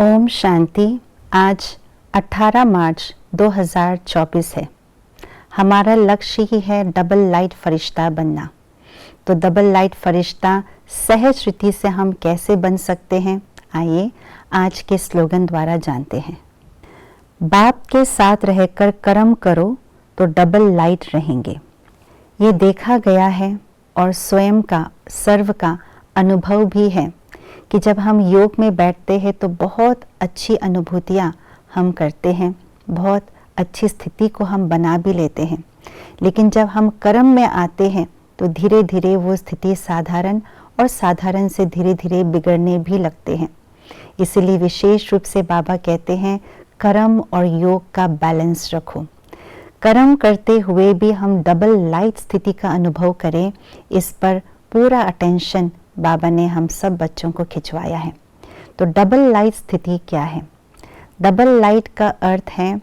ओम शांति। आज 18 मार्च 2024 है। हमारा लक्ष्य ही है डबल लाइट फरिश्ता बनना। तो डबल लाइट फरिश्ता सहज रीति से हम कैसे बन सकते हैं, आइए आज के स्लोगन द्वारा जानते हैं। बाप के साथ रहकर कर्म करो तो डबल लाइट रहेंगे। ये देखा गया है और स्वयं का सर्व का अनुभव भी है कि जब हम योग में बैठते हैं तो बहुत अच्छी अनुभूतियाँ हम करते हैं, बहुत अच्छी स्थिति को हम बना भी लेते हैं। लेकिन जब हम कर्म में आते हैं तो धीरे धीरे वो स्थिति साधारण और साधारण से धीरे धीरे बिगड़ने भी लगते हैं। इसलिए विशेष रूप से बाबा कहते हैं कर्म और योग का बैलेंस रखो। कर्म करते हुए भी हम डबल लाइट स्थिति का अनुभव करें, इस पर पूरा अटेंशन बाबा ने हम सब बच्चों को खिंचवाया है। तो डबल लाइट स्थिति क्या है? डबल लाइट का अर्थ है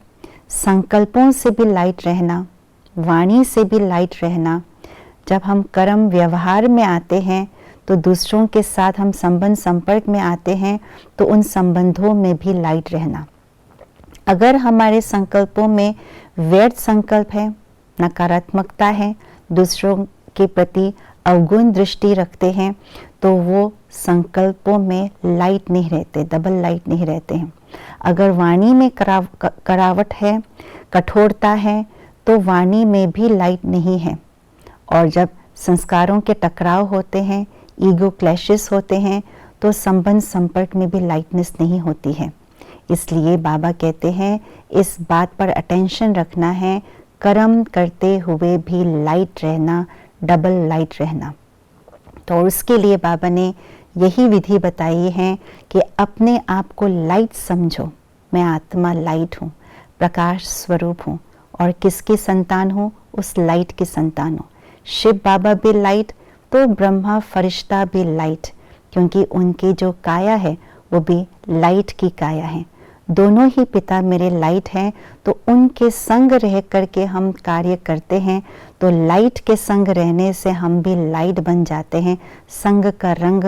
संकल्पों से भी लाइट रहना, वाणी से भी लाइट रहना। जब हम कर्म व्यवहार में आते हैं तो दूसरों के साथ हम संबंध संपर्क में आते हैं तो उन संबंधों में भी लाइट रहना। अगर हमारे संकल्पों में व्यर्थ संकल्प है, नकारात्मकता है, दूसरों के प्रति अवगुण दृष्टि रखते हैं तो वो संकल्पों में लाइट नहीं रहते, डबल लाइट नहीं रहते हैं। अगर वाणी में करावट है, कठोरता है, तो वाणी में भी लाइट नहीं है। और जब संस्कारों के टकराव होते हैं, ईगो क्लैशेस होते हैं, तो संबंध संपर्क में भी लाइटनेस नहीं होती है। इसलिए बाबा कहते हैं इस बात पर अटेंशन रखना है, कर्म करते हुए भी लाइट रहना, डबल लाइट रहना। तो उसके लिए बाबा ने यही विधि बताई है कि अपने आप को लाइट समझो। मैं आत्मा लाइट हूँ, प्रकाश स्वरूप हूँ और किसकी संतान हूँ? उस लाइट की संतान हूँ। शिव बाबा भी लाइट, तो ब्रह्मा फरिश्ता भी लाइट, क्योंकि उनकी जो काया है वो भी लाइट की काया है। दोनों ही पिता मेरे लाइट हैं, तो उनके संग रह करके हम कार्य करते हैं तो लाइट के संग रहने से हम भी लाइट बन जाते हैं, संग का रंग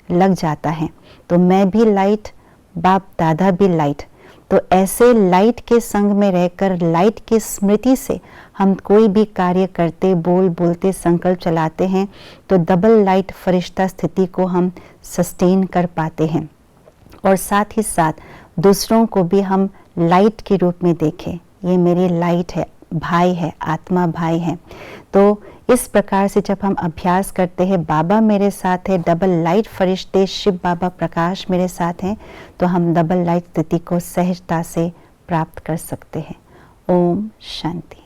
लग जाता है। तो मैं भी लाइट, बाप दादा भी लाइट। तो ऐसे लाइट के संग में रहकर लाइट की स्मृति से हम कोई भी कार्य करते, बोलते संकल्प चलाते हैं तो डबल लाइट फरिश्ता स्थिति को हम सस्टेन कर पाते हैं। और साथ ही साथ दूसरों को भी हम लाइट के रूप में देखें, ये मेरी लाइट है, भाई है, आत्मा भाई है। तो इस प्रकार से जब हम अभ्यास करते हैं, बाबा मेरे साथ है, डबल लाइट फरिश्ते शिव बाबा प्रकाश मेरे साथ हैं, तो हम डबल लाइट स्थिति को सहजता से प्राप्त कर सकते हैं। ओम शांति।